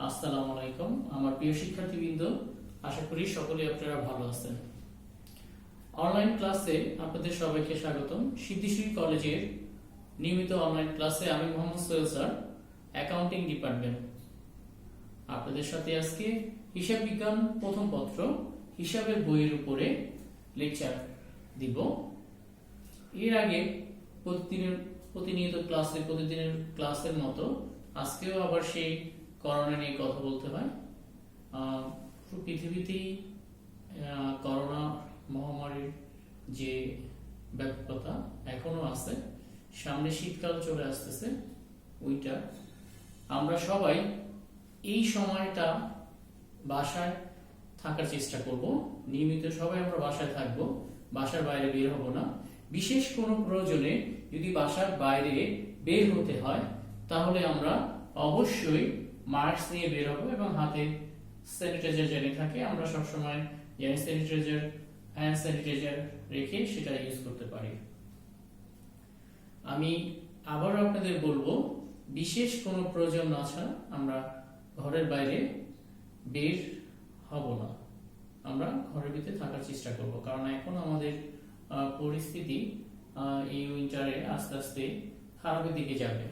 আসসালামু আলাইকুম আমার প্রিয় শিক্ষার্থীবৃন্দ, আশা করি সকলেই আপনারা ভালো আছেন। অনলাইন ক্লাসে আপনাদের সবাইকে স্বাগতম। সিদ্ধিশ্রী কলেজের নিয়মিত অনলাইন ক্লাসে আমি Mohammad Sohel sir, accounting department. আপনাদের সাথে আজকে হিসাব বিজ্ঞান প্রথম পত্র হিসাবের বইয়ের উপরে লেকচার দিব। এর আগে প্রতিনিয়ত প্রতিদিনের ক্লাসের মতো আজকেও আবার সেই করোনা নিয়ে কথা বলতে হয়। পৃথিবীতেই করোনা মহামারীর যে ব্যাপকতা এখনো আছে, সামনে শীতকাল চলে আসতেছে, উইন্টার। আমরা সবাই এই সময়টা বাসায় থাকার চেষ্টা করব। নিয়মিত সবাই আমরা বাসায় থাকবো, বাসার বাইরে বের হব না। বিশেষ কোনো প্রয়োজনে যদি বাসার বাইরে বের হতে হয় তাহলে আমরা অবশ্যই মাস্ক নিয়ে বের হবো এবং হাতে স্যানিটাইজার জানি থাকে, আমরা সবসময় হ্যান্ড স্যানিটাইজার রেখে সেটা ইউজ করতে পারি। আমি আবারও আপনাদের বলবো, বিশেষ কোনো প্রয়োজন না ছাড়া আমরা ঘরের বাইরে বের হব না, আমরা ঘরের ভিতরে থাকার চেষ্টা করব। কারণ এখন আমাদের পরিস্থিতি এই উইন্টারে আস্তে আস্তে খারাপের দিকে যাবে,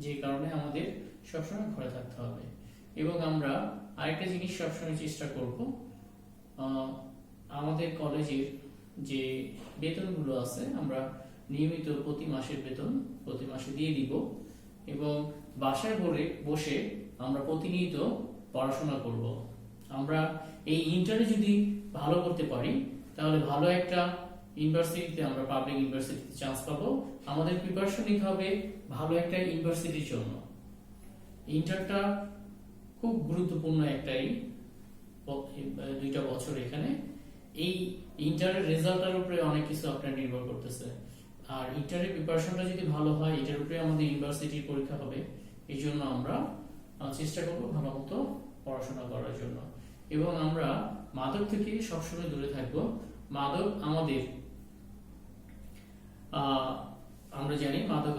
যে কারণে আমাদের সবসময় ঘরে থাকতে হবে। এবং আমরা আরেকটা জিনিস সবসময় চেষ্টা করব, আমাদের কলেজের যে বেতনগুলো আছে আমরা নিয়মিত প্রতি মাসের বেতন প্রতি মাসে দিয়ে দিব এবং বাসায় বসে আমরা প্রতিনিয়ত পড়াশোনা করব। আমরা এই ইন্টারে যদি ভালো করতে পারি তাহলে ভালো একটা ইউনিভার্সিটিতে, আমরা পাবলিক ইউনিভার্সিটিতে চান্স পাবো। আমাদের প্রিপারেশন নিতে হবে ভালো একটা ইউনিভার্সিটির জন্য। ইন্টারটা খুব গুরুত্বপূর্ণ একটাই 2টা বছর। এখানে এই ইন্টারের রেজাল্টের উপরে অনেক কিছু আপনার নির্ভর করতেছে। আর ইন্টারের প্রিপারেশনটা যদি ভালো হয়, এটার উপরে আমাদের ইউনিভার্সিটির পরীক্ষা হবে। এই জন্য আমরা চেষ্টা করবো ভালো মতো পড়াশোনা করার জন্য। এবং আমরা মাদক থেকে সবসময় দূরে থাকবো। মাদক আমাদের আমরা জানি মাদক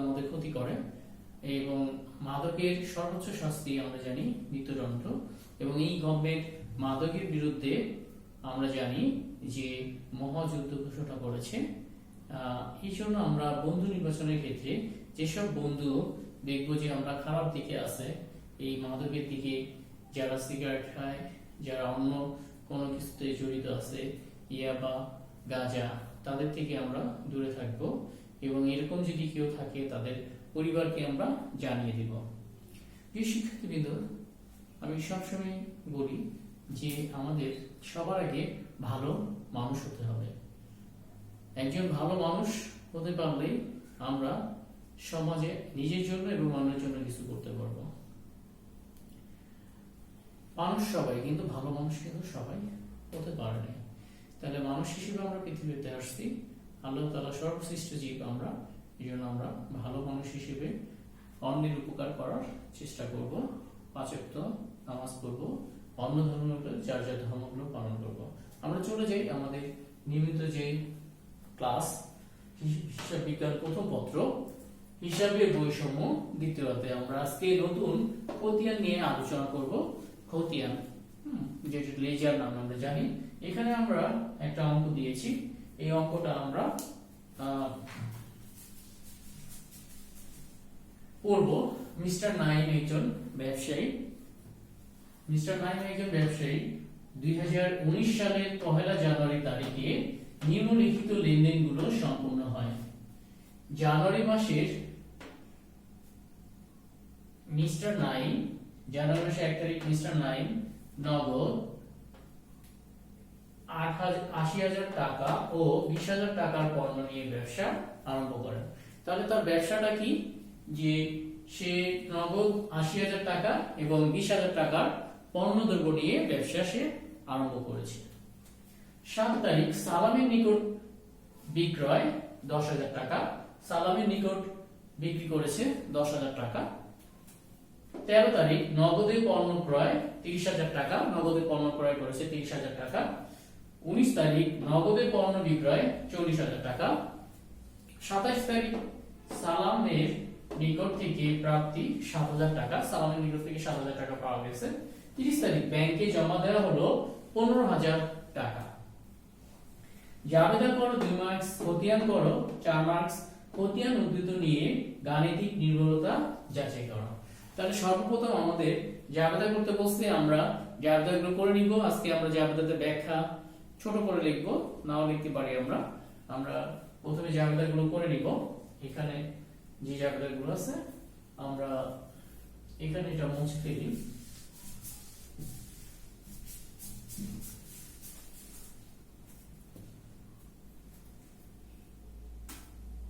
আমাদের ক্ষতি করে এবং মাদকের সর্বোচ্চ শাস্তি আমরা জানি মৃত্যুদণ্ড। এবং এই গভর্নমেন্ট মাদকের বিরুদ্ধে আমরা জানি যে মহাযুদ্ধ ঘোষণা করেছে। এই জন্য আমরা বন্ধু নির্বাচনের ক্ষেত্রে যেসব বন্ধু দেখবো যে আমরা খারাপ দিকে আছে, এই মাদকের দিকে, যারা সিগারেট খায়, যারা অন্য কোনো কিছুতে জড়িত আছে, ইয়াবা, গাঁজা, তাদের থেকে আমরা দূরে থাকব। এবং এরকম যদি কেউ থাকে তাদের পরিবারকে আমরা জানিয়ে দিব। প্রিয় শিক্ষার্থীবৃন্দ, আমি সবসময় বলি যে আমাদের সবার আগে ভালো মানুষ হতে হবে। একজন ভালো মানুষ হতে পারলে আমরা সমাজে নিজের জন্য এবং অন্যের জন্য কিছু করতে পারবো। মানুষ সবাই, কিন্তু ভালো মানুষ কিন্তু সবাই হতে পারে না। তাহলে মানুষ হিসেবে আমরা পৃথিবীতে আসছি, আল্লাহ তাআলা সর্বশ্রেষ্ঠ জীব আমরা। এই জন্য আমরা ভালো মানুষ হিসেবে অন্যের উপকার করার চেষ্টা করব। 5 ওয়াক্ত নামাজ পড়ব, অন্য ধর্মগুলো যার যার ধর্মগুলো পালন করব। আমরা চলে যাই আমাদের নিয়মিত যে ক্লাস হিসাব বিজ্ঞান প্রথম পত্র হিসাবের বৈষম্য দ্বিতীয় অধ্যায়ে। আমরা আজকে নতুন খতিয়ান নিয়ে আলোচনা করব। খতিয়ান, যেটা লেজার নাম আমরা জানি। এখানে আমরা একটা অঙ্ক দিয়েছি। এই অঙ্কটা আমরা পড়ব। মিস্টার নাইম একজন ব্যবসায়ী। 2019 সালের 1 জানুয়ারি তারিখে নিম্নলিখিত লেনদেনগুলো সম্পূর্ণ হয়। জানুয়ারি মাসের মিস্টার নাইম, জানুয়ারি মাসের 1 তারিখ মিস্টার নাইম নগদ 80,000 টাকা ও 20,000 টাকার পণ্য নিয়ে ব্যবসা আরম্ভ করেন। তাহলে তার ব্যবসাটা কি? যে সে নগদ 80,000 টাকা এবং 20,000 টাকার পণ্য দ্রব্য নিয়ে ব্যবসা সে আরম্ভ করেছে। 7 তারিখ সালামের নিকট বিক্রয় 10,000 টাকা, সালামের নিকট বিক্রি করেছে 10,000 টাকা। 13 তারিখ নগদে পণ্য ক্রয় 30,000 টাকা, নগদে পণ্য ক্রয় করেছে 30,000 টাকা। 19 তারিখ নগদে পণ্য বিক্রয় 40,000 টাকা। 27 তারিখ সালামের নিকট থেকে প্রাপ্তি 7,000 টাকা, সালামের নিকট থেকে 7,000 টাকা পাওয়া গেছে। 30 তারিখ ব্যাংকে জমা দেওয়া হলো 15,000 টাকা। জাবেদা করো 2 মার্কস, খতিয়ান করো 4 মার্কস, খতিয়ান উদ্ধৃত নিয়ে গাণিতিক নির্ভরতা যাচাই করো। তাহলে সর্বপ্রথম আমাদের জাবেদা করতে বসলে আমরা জাবেদাগুলো করে নিব। আজকে আমরা জাবেদাতে ব্যাখ্যা ছোট করে লিখব, নাও লিখতে পারি আমরা। আমরা প্রথমে জাবেদাগুলো করে নিব। এখানে যে জাবেদাগুলো আছে আমরা এখানে এটা মুছে ফেলি।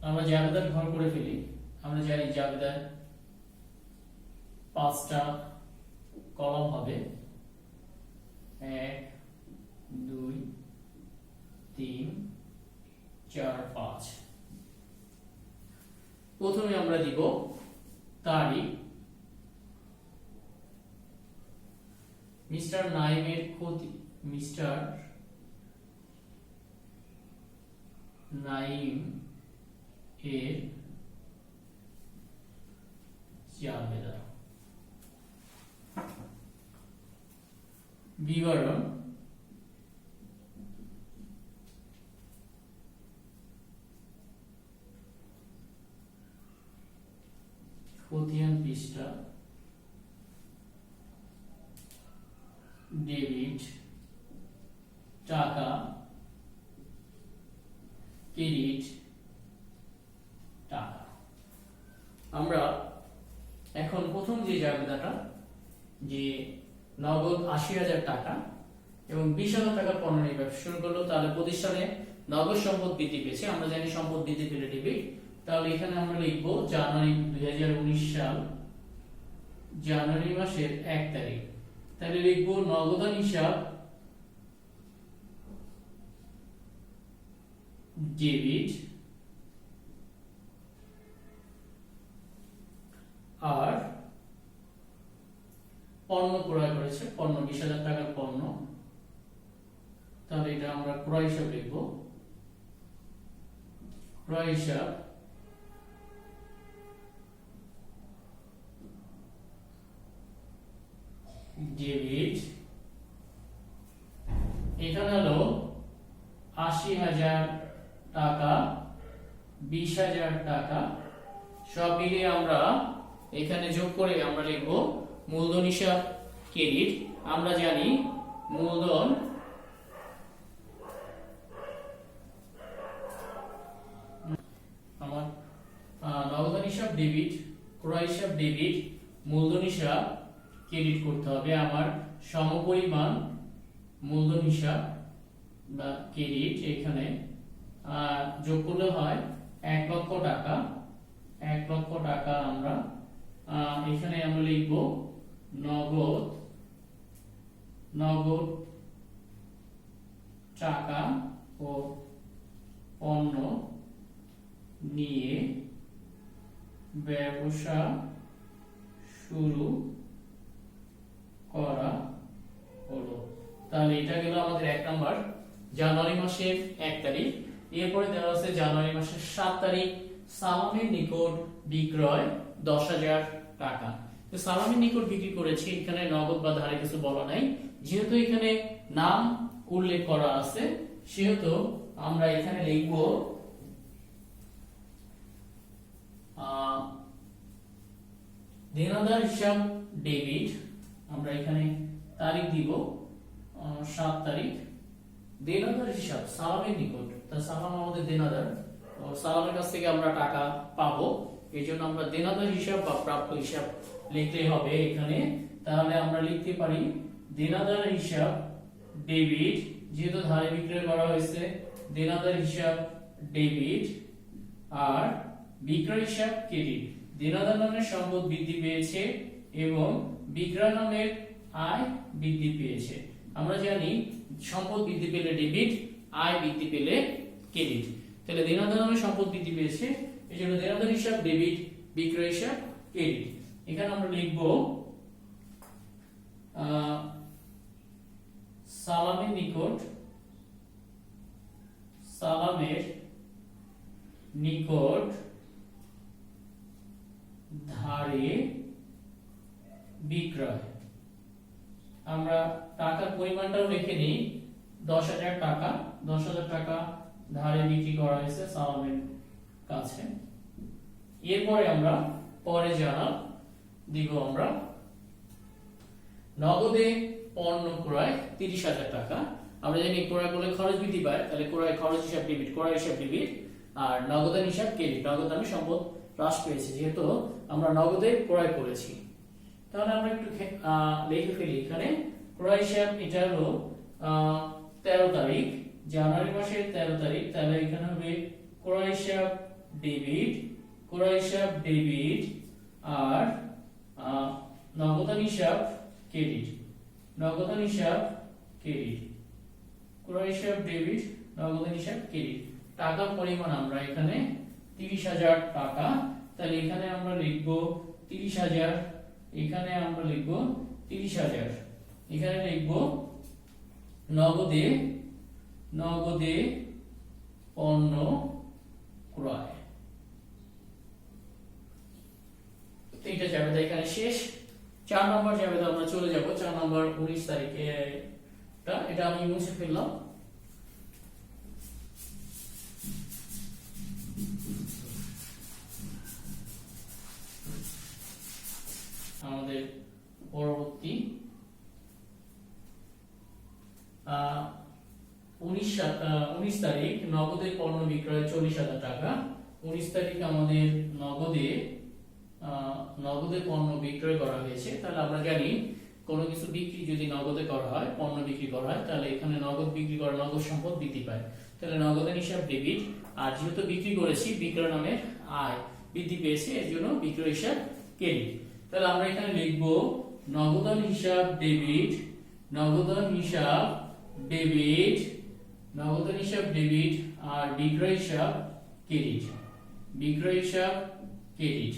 আমরা জাবেদার ঘর করে ফেলি। আমরা জানি জাবেদার 5টা কলাম হবে, 1 2 3 4 5। প্রথমে আমরা দিব তারিখ, মিস্টার নাইমের ক্ষতি, মিস্টার নাইম এর জাবেদা। বিবরণ, খতিয়ান পৃষ্ঠা, ডেবিট টাকা, ক্রেডিট টাকা। আমরা এখন প্রথম যে জাবেদাটা, যে নগদ 80,000 টাকা এবং 20,000 টাকার পণ্য নিয়ে ব্যবসা শুরু করলো, তাহলে প্রতিষ্ঠানে নগদ সম্পদ বৃদ্ধি পেয়েছে। আমরা জানি সম্পদ বৃদ্ধি পেলে ডেবিট। তাহলে এখানে আমরা লিখব জানুয়ারি 2019 সাল, জানুয়ারি মাসের 1 তারিখ। তাহলে লিখব নগদান হিসাব ডেবিট, আর পণ্য ক্রয় করেছে, পণ্য 20,000 টাকার পণ্য, তাহলে এটা আমরা ক্রয় হিসাব লিখব। ক্রয় হিসাব ডেবিট। এখানে হলো 80,000 টাকা, 20,000 টাকা, সব মিলিয়ে আমরা এখানে যোগ করে আমরা লিখব মূলধন হিসাব ক্রেডিট। আমরা জানি মূলধন আমার নগদান হিসাব ডেবিট, ক্রয় হিসাব ডেবিট, মূলধন হিসাব ক্রেডিট করতে হবে। আমার সমপরিমাণ মূলধন হিসাব বা ক্রেডিট এখানে যোগ করলে হয় 1 লক্ষ টাকা। 1 লক্ষ টাকা আমরা এখানে আমরা লিখব নগদ টাকা ও পণ্য নিয়ে ব্যবসা শুরু করা হলো। তাহলে এটা গেল আমাদের 1 নাম্বার, জানুয়ারি মাসের 1 তারিখ। এরপরে দেওয়া আছে জানুয়ারি মাসের 7 তারিখ, সালামের নিকট বিক্রয় 10,000 টাকা। তো সালামের নিকট বিক্রি করেছি, এখানে নগদ বা ধারে কিছু বলা নাই। যেহেতু এখানে নাম উল্লেখ করা আছে, সেহেতু আমরা এখানে লিখব দেনাদার হিসাব ডেবিট। আমরা এখানে তারিখ দিব 7 তারিখ। দেনাদার হিসাব সালামের নিকট, তা সালাম আমাদের দেনাদার, সালামের কাছ থেকে আমরা টাকা পাবো, এই জন্য আমরা দেনাদার হিসাব বা প্রাপ্য হিসাব লিখতে হবে এখানে। তাহলে আমরা লিখতে পারি দেনাদার হিসাব ডেবিট, যেহেতু ধারে বিক্রয় করা হয়েছে, দেনাদার হিসাব ডেবিট, আর বিক্রয় হিসাব ক্রেডিট। দেনাদার নামের সম্পদ বৃদ্ধি পেয়েছে এবং বিক্রয় নামের আয় বৃদ্ধি পেয়েছে। আমরা জানি সম্পদ বৃদ্ধি পেলে ডেবিট, আয় বৃদ্ধি পেলে ক্রেডিট। তাহলে দেনাদার নামের সম্পদ বৃদ্ধি পেয়েছে, এই জন্য দেনাদার হিসাব ডেবিট, বিক্রয় হিসাব ক্রেডিট। এখানে আমরা লিখব সালামের নিকট বিক্রয়। আমরা টাকার পরিমাণটাও লিখে নিই, 10,000 টাকা। 10,000 টাকা ধারে বিক্রি করা হয়েছে সালামের কাছে। এরপরে আমরা পরে জানা দিব আমরা নগদে পণ্য ক্রয় 30,000 টাকা। আমরা জানি ক্রয় করলে খরচ বৃদ্ধি পায়, তাহলে ক্রয় খরচ হিসাব ডেবিট, ক্রয় হিসাব ডেবিট, আর নগদান হিসাব ক্রেডিট। নগদানে সম্পদ হ্রাস পেয়েছে যেহেতু আমরা নগদে ক্রয় করেছি। তাহলে আমরা একটু লিখে ফেলি এখানে ক্রয় হিসাব। এটা হলো 13 তারিখ, জানুয়ারি মাসের 13 তারিখ। তাহলে এখানে হবে ক্রয় হিসাব ডেবিট, ক্রয় হিসাব ডেবিট, আর নগদান হিসাব ক্রেডিট। নগদান হিসাব ক্রেডিট, ক্রয় হিসাব ডেবিট, নগদান হিসাব ক্রেডিট। টাকার পরিমাণ আমরা এখানে 30,000 টাকা। তাহলে এখানে আমরা লিখব 30,000, এখানে আমরা লিখব 30,000, এখানে লিখব নগদে নগদে পণ্য ক্রয়। এইটা যাবে এখানে শেষ। 4 নম্বর যাবে, আমরা চলে যাব 4 নম্বর 19 তারিখে। এটা আমি মুছে ফেললাম। আমাদের পরবর্তী 19 তারিখ নগদে পণ্য বিক্রয় 40,000 টাকা। 19 তারিখ আমাদের নগদে পণ্য বিক্রয় করা হয়েছে। তাহলে আমরা জানি কোনো কিছু বিক্রি যদি নগদে করা হয়, পণ্য বিক্রি করা হয়, তাহলে এখানে নগদ বিক্রি করা নগদ সম্পদ বৃদ্ধি পায়। তাহলে নগদান হিসাব ডেবিট, আর যেহেতু বিক্রি করেছি বিক্রয় নামের আয় বৃদ্ধি পেয়েছে, এর জন্য বিক্রয় হিসাব ক্রেডিট। তাহলে আমরা এখানে লিখব নগদান হিসাব ডেবিট, নগদান হিসাব ডেবিট, নগদান হিসাব ডেবিট, আর বিক্রয় হিসাব ক্রেডিট, বিক্রয় হিসাব ক্রেডিট।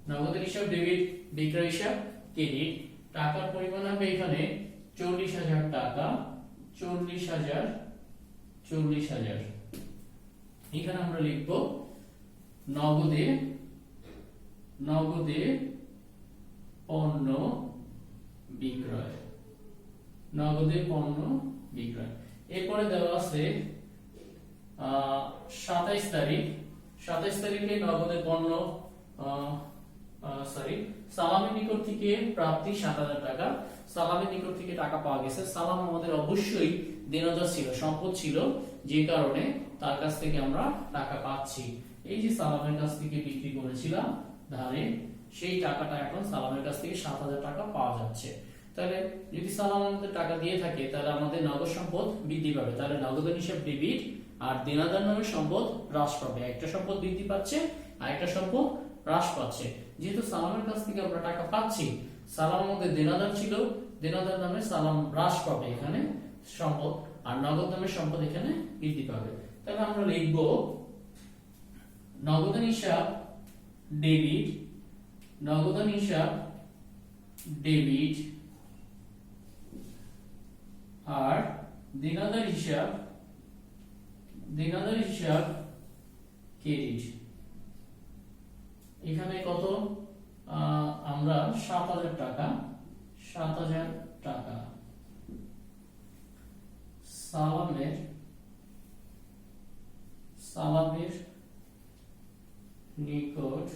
নগদান হিসাব ডেবিট, বিক্রয় হিসাব ক্রেডিট। টাকার পরিমাণ হবে এখানে 40,000 টাকা, 40,000। এখানে আমরা লিখব নগদে পণ্য বিক্রয়, নগদে পণ্য বিক্রয়। এরপরে দেওয়া আছে 27 তারিখ। 27 তারিখে নগদে পণ্য সালামের নিকট থেকে প্রাপ্তি 7,000 টাকা। সালামের নিকট থেকে টাকা পাওয়া গেছে। সালাম আমাদের অবশ্যই দেনদার ছিল, সম্পদ ছিল, যে কারণে তার কাছ থেকে আমরা টাকা পাচ্ছি। এই যে সালামের কাছ থেকে বিক্রি করেছিলাম ধারে, সেই টাকাটা এখন সালামের কাছ থেকে 7,000 টাকা পাওয়া যাচ্ছে। তাহলে যদি সালাম আমাদের টাকা দিয়ে থাকে, তাহলে আমাদের নগদ সম্পদ বৃদ্ধি পাবে। তাহলে নগদান হিসাব ডেবিট, আর দেনাদার নামের সম্পদ হ্রাস পাবে। একটা সম্পদ বৃদ্ধি পাচ্ছে আর একটা সম্পদ হ্রাস পাচ্ছে। যেহেতু সালামের কাছ থেকে আমরা টাকা পাচ্ছি, সালাম আমাদের দেনাদার ছিল, দেনাদার নামে সালাম হ্রাস পাবে এখানে সম্পদ, আর নগদ নামের সম্পদ এখানে বৃদ্ধি পাবে। তাহলে আমরা লিখব নগদান হিসাব ডেবিট, নগদান হিসাব ডেবিট, আর দেনাদার হিসাব ক্রেডিট। এখানে কত? আমরা 7,000 টাকা, 7,000 টাকা সালামের নিকট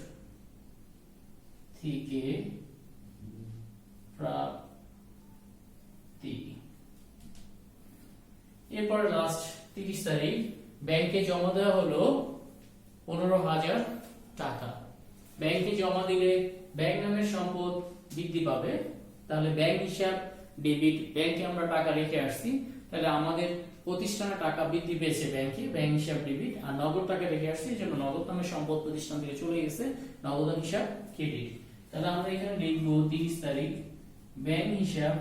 থেকে প্রাপ্তি। এরপরে লাস্ট 30 তারিখ ব্যাংকে জমা দেওয়া হলো 15,000 টাকা। ব্যাংকে জমা দিলে ব্যাংক নামের সম্পদ বৃদ্ধি পাবে। তাহলে ব্যাংক হিসাব ডেবিট, ব্যাংকে আমরা টাকা রেখে আসছি, তাহলে আমাদের প্রতিষ্ঠানে টাকা বৃদ্ধি পেয়েছে ব্যাংকে, ব্যাংক হিসাব ডেবিট। আর নগদ টাকা রেখে আসছি, এই জন্য নগদ নামের সম্পদ প্রতিষ্ঠান থেকে চলে গেছে, নগদান হিসাব ক্রেডিট। তাহলে আমরা এখানে লিখব 30 তারিখ ব্যাংক হিসাব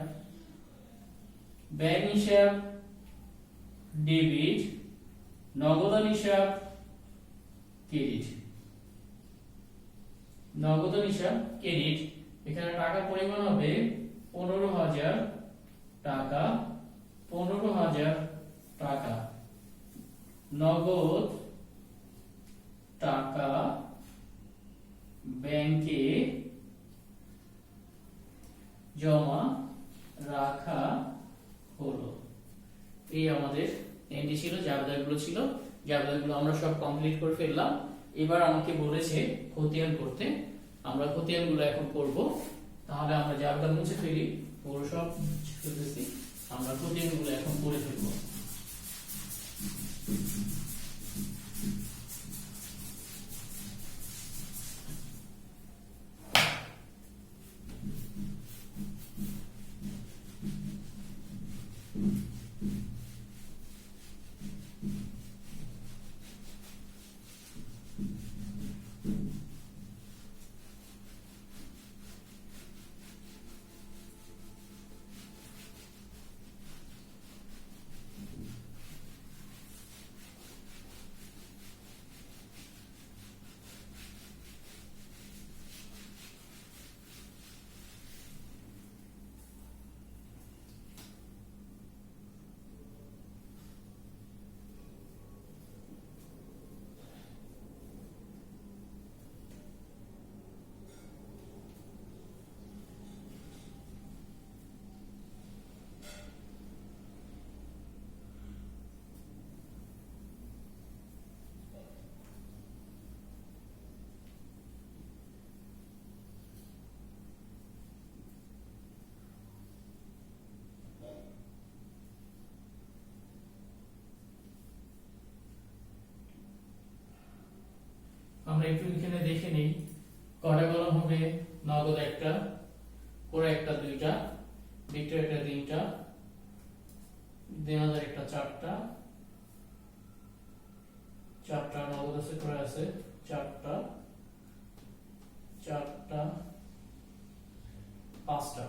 ডেবিট, নগদান হিসাব ক্রেডিট, নগদান হিসাব ক্রেডিট। এখানে টাকার পরিমাণ হবে 15,000 টাকা, 15,000 টাকা। নগদ টাকা ব্যাংকে জমা রাখা হলো। এই আমাদের এন্ট্রি ছিল, জাবেদাগুলো ছিল। জাবেদাগুলো আমরা সব কমপ্লিট করে ফেললাম। এবার আমাকে বলেছে খতিয়ান করতে। আমরা খতিয়ানগুলো এখন করব। তাহলে আমরা জাবেদা মুছে ফেলি, পুরো সব মুছে ফেলতেছি। আমরা খতিয়ানগুলো এখন করে ফেলবো। আমরা একটু এখানে দেখে নেই কটা কলম হবে। নগদ একটা, করে একটা দুইটা, বিক্রয় একটা তিনটা, দেনাদার একটা চারটা, চারটা নগদ আছে, করে আছে চারটা, চারটা, পাঁচটা।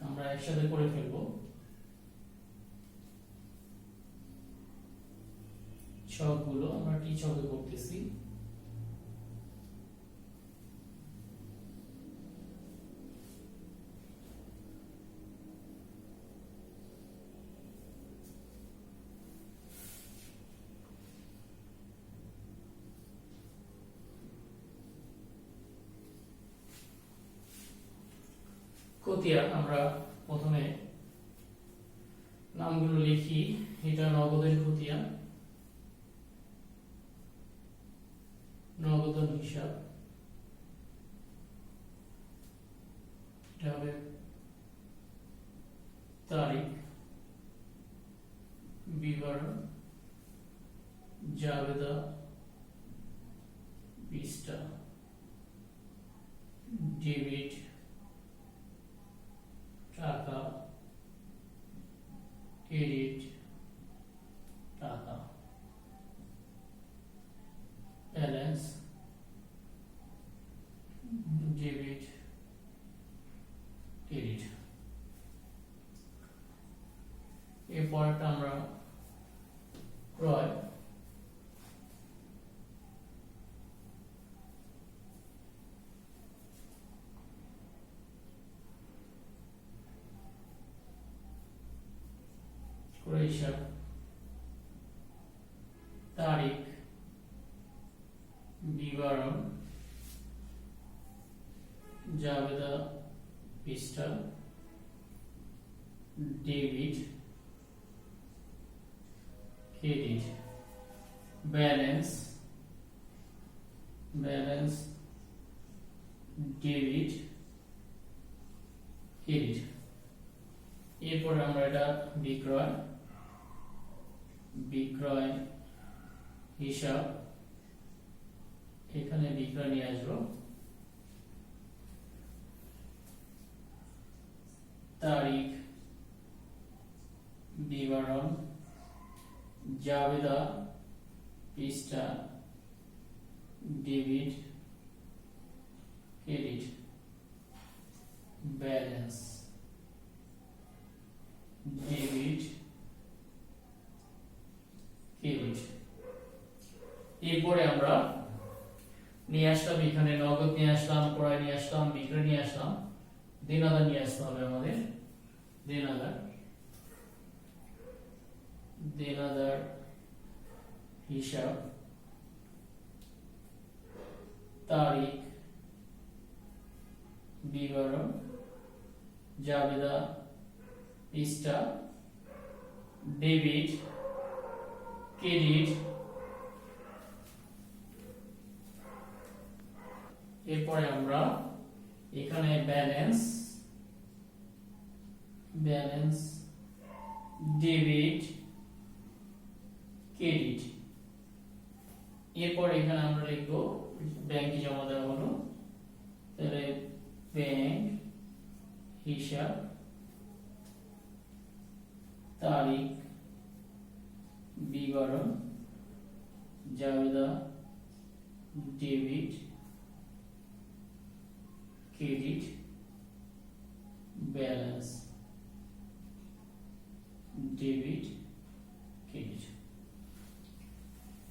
আমরা একসাথে করে ফেলবো। ছকগুলো আমরা টি ছকে করতেছি। খতিয়ান আমরা প্রথমে নামগুলো লিখি। এটা নগদের খতিয়ান, নগদান হিসাব। এটা হবে তারিখ, বিবরণ, জাবেদা, পৃষ্ঠা, ডেবিট, টাকা, ক্রেডিট, টাকা, ব্যালেন্স, ডেবিট, ক্রেডিট। এরপরটা আমরা ক্রয়, ক্রয় হিসাব, তারিখ, বিবরণ, জাবেদা, পৃষ্ঠা, debit, credit, balance, balance, debit, credit. এরপরে আমরা এটা বিক্রয়, বিক্রয় হিসাব, এখানে বিক্রয় নিয়ে আসবো। তারিখ, বিবরণ, জাবেদা, পৃষ্ঠা, debit, credit, balance debit credit. এরপরে আমরা নিয়ে আসলাম এখানে নগদ নিয়ে আসলাম, ক্রয় নিয়ে আসলাম, বিক্রয় নিয়ে আসলাম, দেনাদার নিয়ে আসতে হবে আমাদের। দেনাদার হিসাব, তারিখ, বিবরণ, জাবেদা পৃষ্ঠা, ডেবিট ক্রেডিট। এরপরে আমরা এখানে ব্যালেন্স ডেবিট ক্রেডিট। এরপর এখানে আমরা লিখব ব্যাংকে জমা দেওয়া হলো, তাহলে ব্যাংক হিসাব, তারিখ, বিবরণ, জাবেদা debit credit, balance debit credit.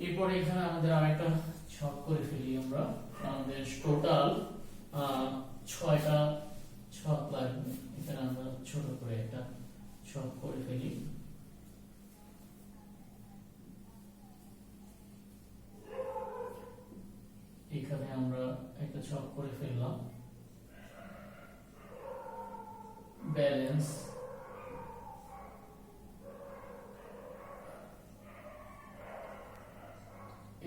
এরপরে এখানে আমাদের আরেকটা ছক করে ফেলি আমরা। আমাদের টোটাল 6টা ছক লাগবে। এখানে আমরা ছোট করে একটা ছক করে ফেলি। এখানে আমরা একটা ছক করে ফেললাম। ব্যালেন্স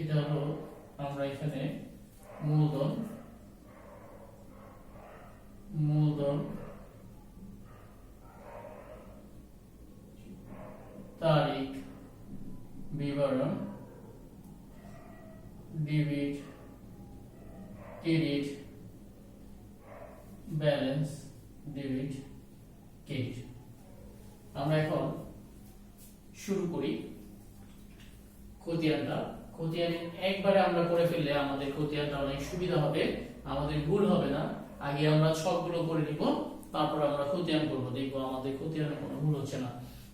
এটা হলো আমরা এখানে মূলধন তারিখ, বিবরণ, debit credit, balance debit credit. আমরা এখন শুরু করি খতিয়ানটা। খতিয়ান একবারে আমরা করে ফেললে আমাদের খতিয়ানটা অনেক সুবিধা হবে, আমাদের ভুল হবে না। আগে আমরা ছকগুলো করে নিব, তারপর আমরা খতিয়ান করব, দেখব আমাদের খতিয়ানে কোনো ভুল হচ্ছে না।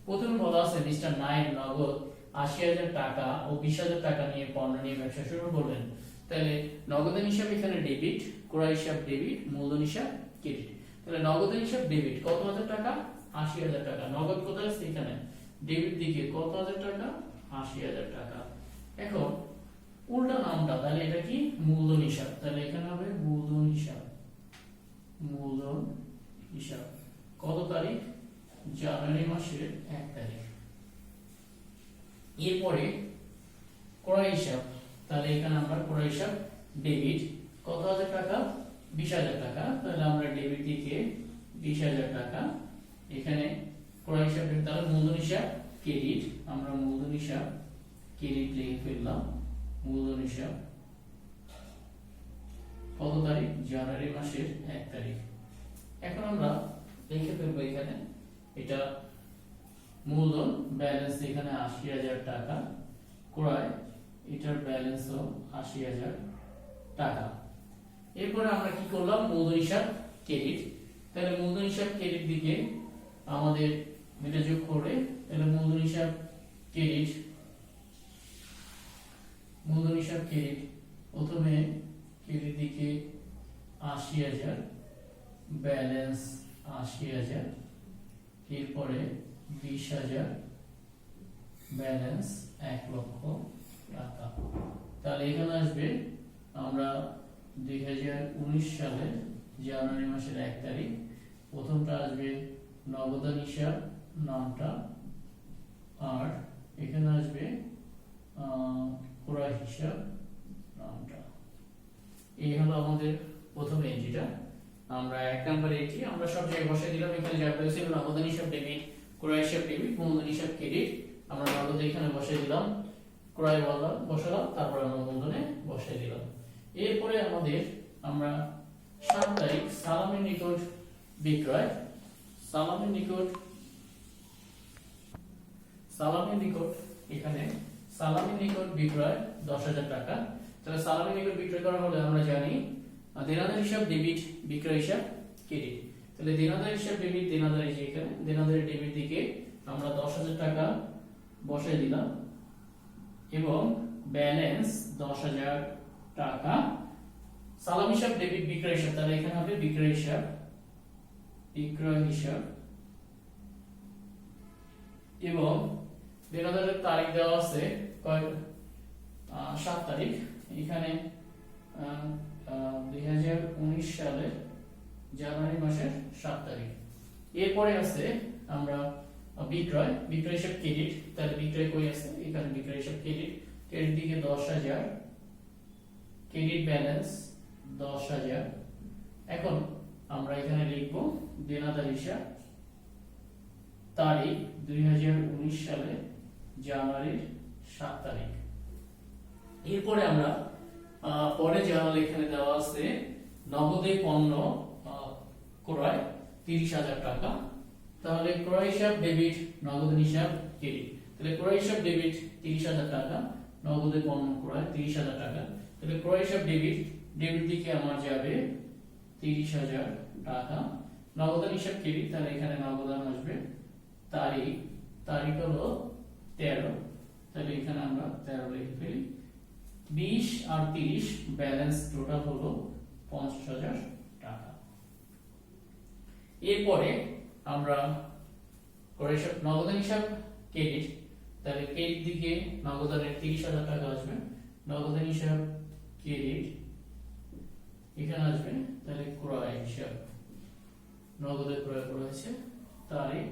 প্রথমে বলা আছে মিস্টার নাইম নগদ ৮০,০০০ টাকা ও ২০,০০০ টাকা নিয়ে পণ্য নিয়ে ব্যবসা শুরু করলেন। তাহলে নগদের হিসাব এখানে ডেবিট, ক্রয় হিসাব ডেবিট, মূলধন হিসাব ক্রেডিট। তাহলে নগদের হিসাব ডেবিট কত হাজার টাকা? ৮০,০০০ টাকা। নগদ কোথায় আছে? এখানে। ডেবিট দিকে কত হাজার টাকা? ৮০,০০০ টাকা। এখন উল্টা নামটা, তাহলে এটা কি? মূলধন হিসাব। তাহলে এখানে হবে মূলধন হিসাব। কত তারিখ? জানুয়ারি মাসের ১ তারিখ। এরপরে ক্রয় হিসাব, তাহলে এখানে আমরা ক্রয় হিসাব ডেবিট কত হাজার টাকা? ২০,০০০ টাকা। তাহলে আমরা ডেবিট দিকে ২০,০০০ টাকা। এখানে ক্রয় হিসাব, তাহলে মূলধন হিসাব ক্রেডিট, আমরা মূলধন হিসাব ক্রেডিট লিখে ফেললাম। মূলধন হিসাব কত তারিখ? জানুয়ারি মাসের ১ তারিখ। এখন আমরা লিখে ফেলবো এখানে এটা মূলধন, ব্যালেন্স এখানে ৮০,০০০ টাকা, ক্রয় এটার ব্যালেন্সও ৮০,০০০ টাকা। এরপরে আমরা কি করলাম? মূলধন হিসাব ক্রেডিট। তাহলে মূলধন হিসাব ক্রেডিট দিকে আমাদের এটা যোগ করে, তাহলে মূলধন হিসাব ক্রেডিট প্রথমে ক্রেডিট দিকে ৮০,০০০, ব্যালেন্স ৮০,০০০, এরপরে ২০,০০০, ব্যালেন্স ১,০০,০০০ টাকা। তাহলে এখানে আসবে আমরা ২০১৯ সালের জানুয়ারি মাসের ১ তারিখ। প্রথমটা আসবে নগদান হিসাব নামটা, আর এখানে আসবে ক্রয় হিসাব নামটা। এই হলো আমাদের প্রথম এন্ট্রিটা। আমরা ১ নম্বরে এন্ট্রি আমরা সব জায়গায় বসাই দিলাম। এখানে যা ছিল নগদান হিসাব ডেবিট, ক্রয় হিসাব ডেবিট, মূলধন হিসাব ক্রেডিট। আমরা নগদ এখানে বসাই দিলাম, ক্রয় বসালাম, তারপর আমরা মূলধনে বসাই দিলাম। এরপরে আমাদের আমরা ৭ তারিখ সালামের নিকট বিক্রয়, সালামের নিকট এখানে সালামের নিকট বিক্রয় ১০,০০০ টাকা। তাহলে সালামের নিকট বিক্রয় করা হলে আমরা জানি দেনাদার হিসাব ডেবিট, বিক্রয় হিসাব ক্রেডিট। তাহলে দেনাদার হিসাব ডেবিট, দেনাদার এই যে এখানে দেনাদারের ডেবিট দিকে আমরা 10,000 টাকা বসাই দিলাম এবং ব্যালেন্স 10,000 টাকা। সালাম হিসাব ডেবিট, বিক্রয় হিসাব, তাহলে এখানে হবে বিক্রয় হিসাব, বিক্রয় হিসাব এবং দেনাদারের তারিখ দেওয়া আছে 7 তারিখ, এখানে 2019 সালের জানুয়ারি মাসের 7 তারিখ। এরপরে আছে আমরা বিক্রয়, বিক্রয় হিসাব ক্রেডিট, তাহলে বিক্রয় কই আছে, এখানে বিক্রয় হিসাব ক্রেডিট, ক্রেডিট দিকে 10,000, ক্রেডিট ব্যালেন্স 10,000। এখন আমরা এখানে লিখব দেনাদার হিসাব, তারিখ 2019 সালের জানুয়ারির 7 তারিখ। এরপরে আমরা পরে জানালে এখানে দেওয়া আছে নগদে পণ্য ক্রয় 30,000 টাকা, তাহলে ক্রয় হিসাব ডেবিট, নগদ হিসাব ক্রেডিট, তাহলে ক্রয় হিসাব ডেবিট 30,000 টাকা, নগদে পণ্য ক্রয় 30,000 টাকা, তাহলে ক্রয় হিসাব ডেবিট, ডেবিট দিকে আমার যাবে 30,000 টাকা, নগদ হিসাব ক্রেডিট, তাহলে এখানে নগদান আসবে, তারিখ, তারিখ হলো 13, তাহলে এখানে আমরা 13 লিখে ফেলি, 20 আর 30 ব্যালেন্স টোটাল হলো 50,000 টাকা। এরপরে আমরা নগদান হিসাব ক্রেডিট, তাহলে ক্রেডিট দিকে নগদানের 30,000 টাকা আসবে, নগদান হিসাব ক্রেডিট এখানে আসবে, তাহলে ক্রয় হিসাব, নগদে ক্রয় করা হয়েছে, তারিখ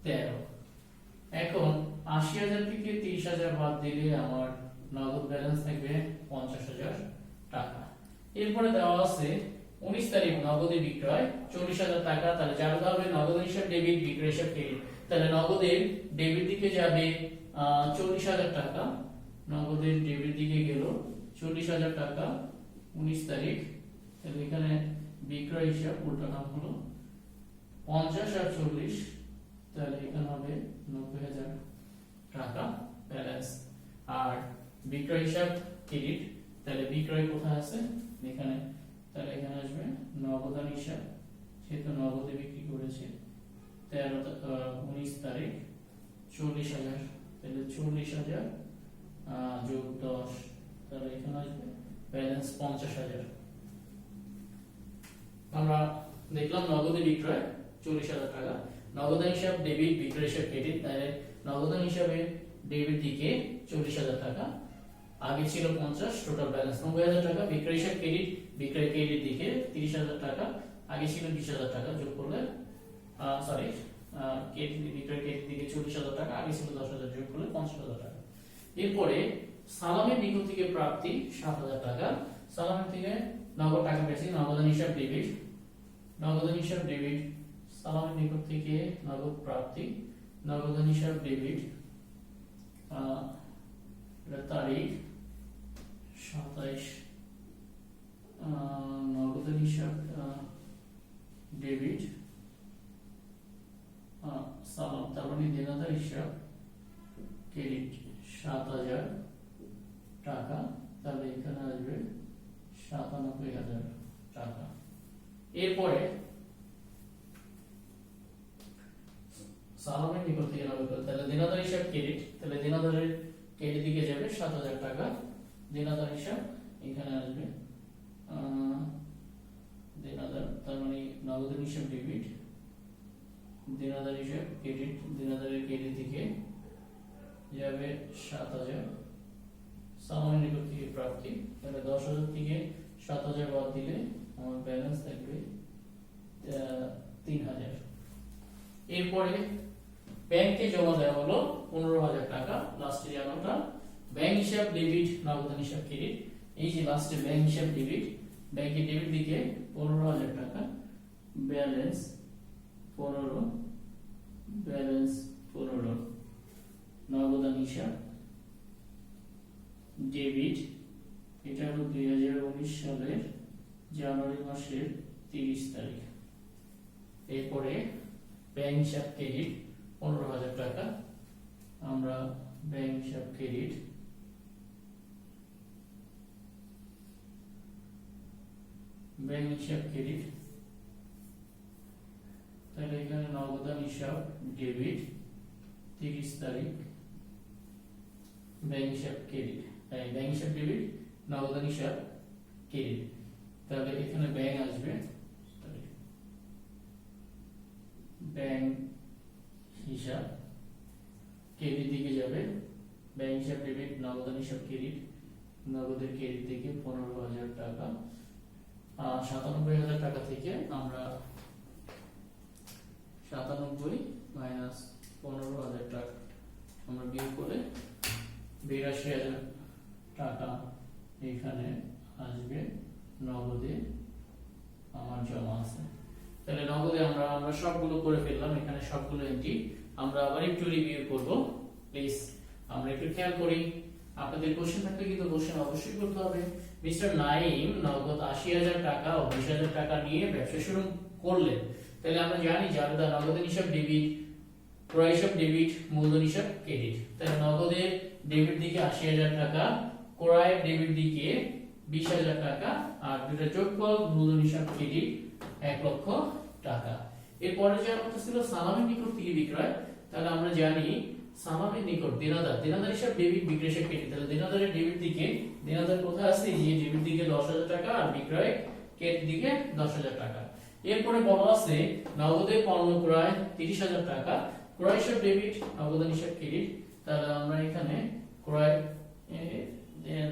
13। এখন 80,000 থেকে 30,000 বাদ দিলে আমার নগদ ব্যালেন্স থাকবে 50,000 টাকা। এরপরে দেওয়া আছে 19 তারিখ নগদে বিক্রয় 40,000 টাকা, তাহলে যাবে হবে নগদ হিসাব ডেবিট, বিক্রয় হিসাব ক্রেডিট, তাহলে নগদের ডেবিট দিকে যাবে 40,000 টাকা, নগদের ডেবিট দিকে গেল 40,000 টাকা 19 তারিখ, তাহলে এখানে বিক্রয় হিসাব উল্টা নাম হলো 50 আর 40, তাহলে এখানে হবে 90,000 টাকা ব্যালেন্স। আর বিক্রয় হিসাব ক্রেডিট, তাহলে বিক্রয় কোথায় আছে এখানে, তাহলে এখানে আসবে নগদান হিসাব, যেহেতু নগদে বিক্রি করেছে 19 তারিখ 40,000, তাহলে 40,000 যোগ 10, তাহলে এখানে আসবে ব্যালেন্স 50,000। আমরা দেখলাম নগদে বিক্রয় 40,000 টাকা, নগদান হিসাব ডেবিট, বিক্রয় হিসাব ক্রেডিট, তাহলে নগদান হিসাবে ডেবিট দিকে 40,000 টাকা, আগে ছিল 50, টোটাল ব্যালেন্স 90,000 টাকা, বিক্রয় হিসাব ক্রেডিট, বিক্রয় ক্রেডিট দিকে 30,000 টাকা, আগে ছিল 20,000 টাকা, যোগ করলে ক্রেডিট বিক্রয় ক্রেডিট দিকে 40,000 টাকা, আগে ছিল 10,000, যোগ করলে 50,000 টাকা। এরপরে সালামের নিকট থেকে প্রাপ্তি 7,000 টাকা, সালামের থেকে নগদ টাকা পেয়েছি, নগদান হিসাব ডেবিট, নগদান হিসাব ডেবিট, সালামের নিকট থেকে নগদ প্রাপ্তি, নগদান হিসাব ডেবিট, তারিখ 27, নগদান হিসাব ডেবিট, সালাম, তার মানে দেনাদার হিসাব ক্রেডিট 7,000 টাকা, তাহলে এখানে আসবে 97,000 টাকা। এরপরে সালামের নিকট থেকে নগদ, তাহলে দেনাদার হিসাব ক্রেডিট, তাহলে দেনাদারের ক্রেডিট দিকে যাবে 7,000 টাকা, দেনাদার হিসাব এখানে আসবে দেনাদার, তার মানে নগদের হিসাব ডেবিট, দেনাদার হিসাব ক্রেডিট, দেনাদারের ক্রেডিট দিকে যাবে 7,000, সালামের নিকট থেকে প্রাপ্তি, তাহলে 10,000 থেকে 7,000 বাদ দিলে আমার ব্যালেন্স থাকবে 3,000। এরপরে ব্যাংকে জমা দেওয়া হলো 15,000 টাকা, লাস্টে জানাটা ব্যাংক হিসাব ডেবিট, নগদান হিসাব ক্রেডিট, এই যে লাস্টে ব্যাংক হিসাব ডেবিট, ব্যাংকের ডেবিট দিকে 15,000 টাকা, ব্যালেন্স 15, ব্যালেন্স 15, নগদান হিসাব ডেবিট, এটা হলো 2019 সালের জানুয়ারি মাসের 30 তারিখ। এরপরে ব্যাংক হিসাব ক্রেডিট 15,000 টাকা, আমরা ব্যাংক হিসাব ক্রেডিট, ব্যাংক হিসাব ক্রেডিট হিসাব ডেবিট 30 তারিখ, ব্যাংক হিসাব ক্রেডিট, ব্যাংক হিসাব ডেবিট, নগদান হিসাব ক্রেডিট। তাহলে এখানে ব্যাংক আসবে, ব্যাংক হিসাব ক্রেডিট দিকে যাবে, ব্যাংক হিসাব ডেবিট, নগদান হিসাব ক্রেডিট, নগদের ক্রেডিট থেকে 15,000 টাকা, 97,000 টাকা থেকে আমরা 97 মাইনাস 15,000 টাকা আমরা বিয়োগ করে 82,000 টাকা এখানে আসবে নগদে আমার জমা আছে। তাহলে নগদে আমরা সবগুলো করে ফেললাম, এখানে সবগুলো এন্ট্রি। আমরা আবার একটু রিভিউ করব, প্লিজ আমরা একটু খেয়াল করি। আপনাদের কোশ্চেন থাকলে কিন্তু কোশ্চেন অবশ্যই করতে হবে। মিস্টার নাইম নগদ 80,000 টাকা ও 20,000 টাকা নিয়ে ব্যবসা শুরু করলেন। তাহলে আমরা জানি জাবেদা নগদের হিসাব ডেবিট, ক্রয় হিসাব ডেবিট, মূলধন হিসাব ক্রেডিট। তাহলে নগদের ডেবিট দিকে 80,000 টাকা, ক্রয় ডেবিট দিকে 20,000 টাকা, আর দুটো যোগফল মূলধন হিসাব ক্রেডিট 1 লক্ষ টাকা। এরপরে যে আমাদের ছিল সালামের নিকট থেকে বিক্রয়। তাহলে আমরা জানি সালামের নিকট দেনাদার হিসাব ডেবিট, বিক্রয় হিসাব ক্রেডিট। তাহলে দেনাদারের ডেবিট দিকে, দেনাদার কোথায় আছে, যে ডেবিট দিকে 10,000 টাকা আর বিক্রয় ক্রেডিট দিকে 10,000 টাকা। এরপরে বলা আছে নগদে পণ্য ক্রয় 30,000 টাকা, ক্রয় হিসাব ডেবিট, নগদান হিসাব ক্রেডিট। তাহলে আমরা এখানে ক্রয়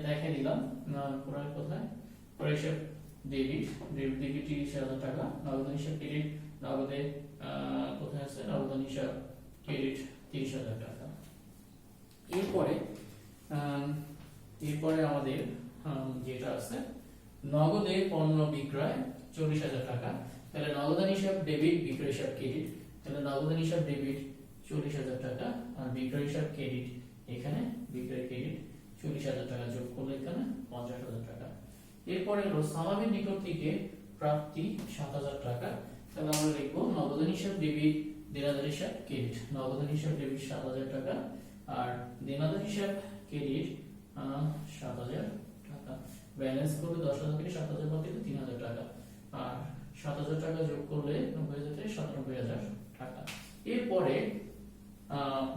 দেখে দিলাম, ক্রয় কোথায়, ক্রয় হিসাব ডেবিট, ডেবিট দিকে 30,000 টাকা, নগদান হিসাব ক্রেডিট, নগদে কোথায় আছে, নগদান হিসাব ক্রেডিট 30,000 টাকা। এরপরে আমাদের যেটা আছে নগদে পণ্য বিক্রয় 40,000 টাকা। তাহলে নগদান হিসাব ডেবিট, বিক্রয় হিসাব ক্রেডিট। তাহলে নগদান হিসাব ডেবিট 40,000 টাকা আর বিক্রয় হিসাব ক্রেডিট, এখানে বিক্রয় ক্রেডিট 40,000 টাকা যোগ করলে এখানে 50,000 টাকা। এরপরে হলো সালামের নিকট থেকে প্রাপ্তি 7,000 টাকা। তাহলে আমরা লিখবো নগদান হিসাব ডেবিট, দেনাদার হিসাব ক্রেডিট। নগদান হিসাব ডেবিট 7,000 টাকা আর দেনাদার হিসাব ক্রেডিট 7,000 টাকা। ব্যালেন্স করবে 10,000 থেকে 7,000 বাদ দিলে 3,000 টাকা, আর 7,000 টাকা যোগ করলে 90,000 থেকে 97,000 টাকা। এরপরে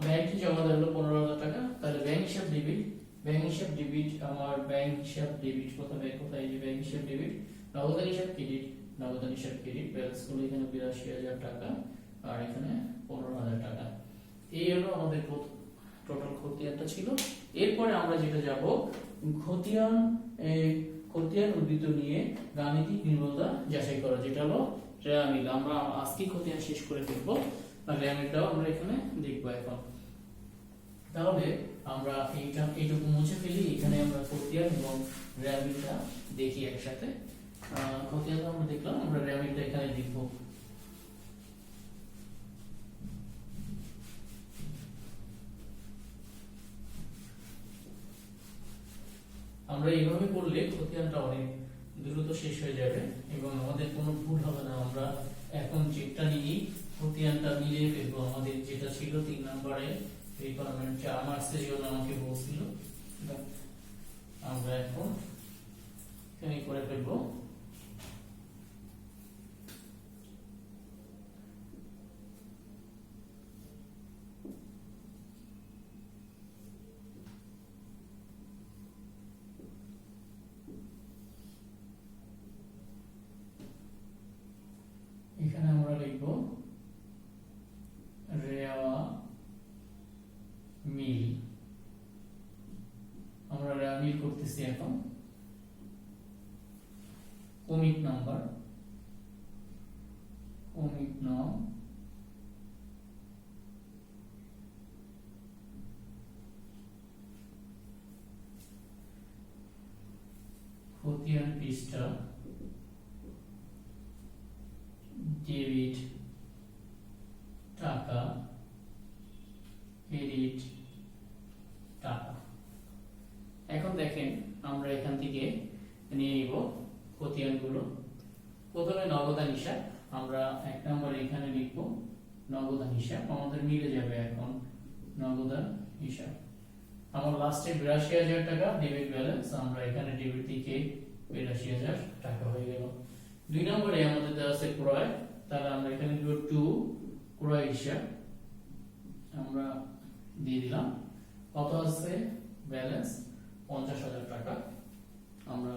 ব্যাংকে জমা দেওয়া হলো 15,000 টাকা। তাহলে ব্যাংক হিসাব ডেবিট, ব্যাংক হিসাব ডেবিট, আমার ব্যাংক হিসাব ডেবিট কোথায়, যে ব্যাংক হিসাব ডেবিট, নগদান হিসাব ক্রেডিট, নগদান হিসাব ক্রেডিট। ব্যালেন্স করলে এখানে 82,000 টাকা আর এখানে 15,000 টাকা। এই হলো আমাদের টোটাল খতিয়ানটা ছিল। এরপরে আমরা যেটা যাব খতিয়ান উদ্ধৃত নিয়ে গাণিতিক নির্ভুলতা যাচাই করা, যেটা হলো রেয়ামিল। আমরা আজকে খতিয়ান শেষ করে ফেলবো, আর রেয়ামিলটাও আমরা এখানে দেখবো এখন। তাহলে আমরা এইটুকু মুছে ফেলি, এখানে আমরা খতিয়ান এবং রেয়ামিলটা দেখি একসাথে। খতিয়ানটা আমরা দেখলাম, আমরা রেয়ামিলটা এখানে লিখবো। আমরা এইভাবে করলে খতিয়ানটা অনেক দ্রুত শেষ হয়ে যাবে এবং আমাদের কোনো ভুল হবে না। আমরা এখন যেটা নিয়ে খতিয়ানটা মিলিয়ে ফেলবো, আমাদের যেটা ছিল 3 নম্বরে রিকোয়ারমেন্ট 4 মার্কসের জন্য আমাকে বলছিল, আমরা এখন এখানে করে ফেলবো। এখানে আমরা লিখব রেওয়া মিল। আমরা রেওয়া মিল করতেছি এখন। কমিট নাম্বার, কমিট নাম, খতিয়ান পৃষ্ঠা, ডেবিট টাকা, ক্রেডিট টাকা। এখন দেখেন আমরা এখান থেকে নিয়ে নিব খতিয়ানগুলো। প্রথমে নগদান হিসাব, আমরা 1 নম্বরে এখানে লিখব নগদান হিসাব, আমাদের মিলে যাবে এখন নগদান হিসাব। আমার লাস্টে 82,000 টাকা ডেবিট ব্যালেন্স, আমরা এখানে ডেবিট থেকে 82,000 টাকা হয়ে গেল। 2 নম্বরে আমাদের দেওয়া আছে ক্রয়, তাহলে আমরা এখানে লিখব টু ক্রয় হিসাব আমরা দিয়ে দিলাম। কত আছে ব্যালেন্স 50,000 টাকা। আমরা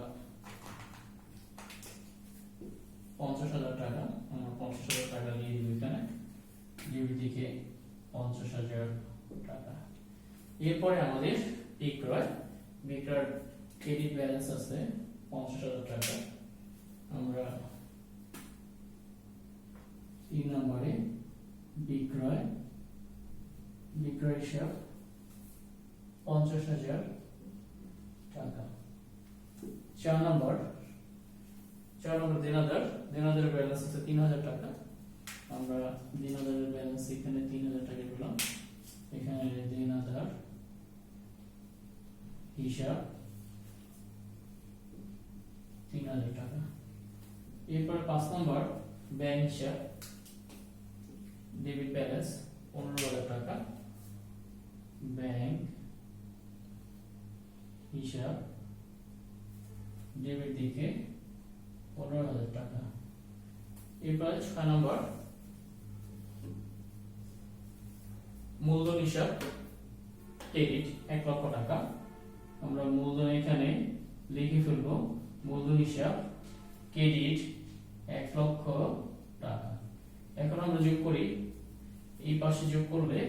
50,000 টাকা, আমরা 50,000 টাকা দিয়ে দিব এখানে, ডেবিট দিকে 50,000 টাকা। এরপরে আমাদের বিক্রয় ক্রেডিট ব্যালেন্স আছে 50,000 টাকা। আমরা 3 নম্বরে বিক্রয় হিসাব 50,000 টাকা। 4 নম্বর দেনাদার ব্যালেন্স আছে 3,000 টাকা। আমরা দেনাদারের ব্যালেন্স এখানে 3,000 টাকা দিলাম। এখানে দেনাদার হিসাব 3,000 টাকা। এরপর 5 নম্বর ব্যাংক হিসাব, ডেবিট ব্যালেন্স 15,000 টাকা। ব্যাংক হিসাব ডেবিট দিকে 15,000 টাকা। এরপর 6 নম্বর মূলধন হিসাব ক্রেডিট 1 লক্ষ টাকা। আমরা মূলধন এখানে লিখে ফেলব, মূলধন হিসাব ক্রেডিট 1 লক্ষ টাকা। এখন আমরা যোগ করি, এই পাশে যোগ করলে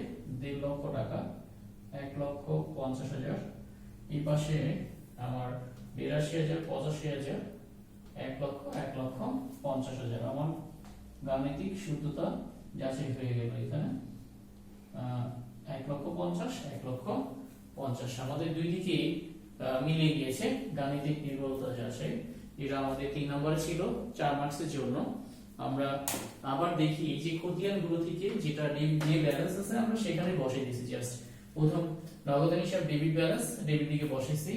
1.5 লক্ষ টাকা, 1,50,000। এই পাশে আমার 82,000, 85,000, 1,50,000। আমার গাণিতিক শুদ্ধতা যাচাই হয়ে গেল এখানে 1,50,000, 1,50,000 আমাদের দুই দিকে মিলে গিয়েছে। গাণিতিক নির্ভরতা যাচাই, এটা আমাদের 3 নম্বরে ছিল 4 মার্কসের জন্য। আমরা আবার দেখি এই যে খতিয়ান গুলো থেকে যেটা যে ব্যালেন্স আছে আমরা সেখানে বসিয়ে দিয়েছি। জাস্ট প্রথম নগদান হিসাব ডেবিট ব্যালেন্স, ডেবিট দিকে বসিয়েছি।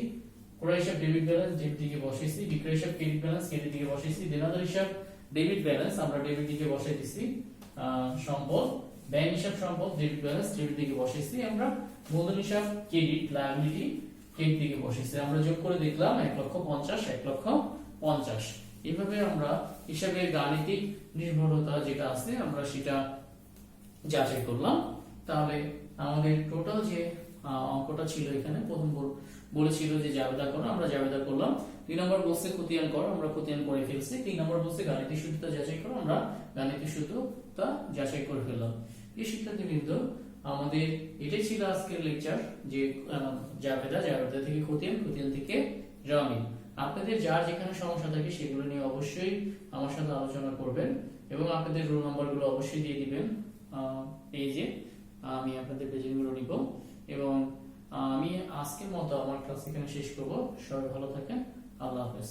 ক্রয় হিসাব ডেবিট ব্যালেন্স, ডেবিট দিকে বসিয়েছি। বিক্রয় হিসাব ক্রেডিট ব্যালেন্স, ক্রেডিট দিকে বসিয়েছি। দেনাদার হিসাব ডেবিট ব্যালেন্স, আমরা ডেবিট দিকে বসিয়ে দিয়েছি। সম্পদ ব্যাংক হিসাব সম্পদ, ডেবিট ব্যালেন্স, ডেবিট দিকে বসিয়েছি। আমরা মূলধন হিসাব ক্রেডিট, লায়াবিলিটি ক্রেডিট দিকে বসিয়েছি। আমরা যোগ করে দেখলাম 1,50,000, 1,50,000। এইভাবে আমরা হিসাবের গাণিতিক নির্ভরতা যেটা আছে আমরা সেটা যাচাই করলাম। তাহলে আমাদের টোটাল যে অঙ্কটা ছিল এখানে প্রথম বলেছিল যে জাবেদা করো, আমরা জাবেদা করলাম। 2 নম্বর বলছে খতিয়ান করো, আমরা খতিয়ান করে ফেলছি। 3 নম্বর বলছে গাণিতিক শুদ্ধতা যাচাই করো, আমরা গাণিতিক শুদ্ধতা যাচাই করে ফেললাম। এই শিক্ষার্থীবৃন্দ, আমাদের এটাই ছিল আজকের লেকচার, যে জাবেদা থেকে খতিয়ান, খতিয়ান থেকে রামিল। আপনাদের যার যেখানে সমস্যা থাকে সেগুলো নিয়ে অবশ্যই আমার সাথে আলোচনা করবেন এবং আপনাদের রোল নাম্বারগুলো অবশ্যই দিয়ে দিবেন পেজে। আমি আপনাদের পেজগুলো নিব এবং আমি আজকের মতো আমার ক্লাস এখানে শেষ করব। সবাই ভালো থাকেন, আল্লাহ হাফেজ।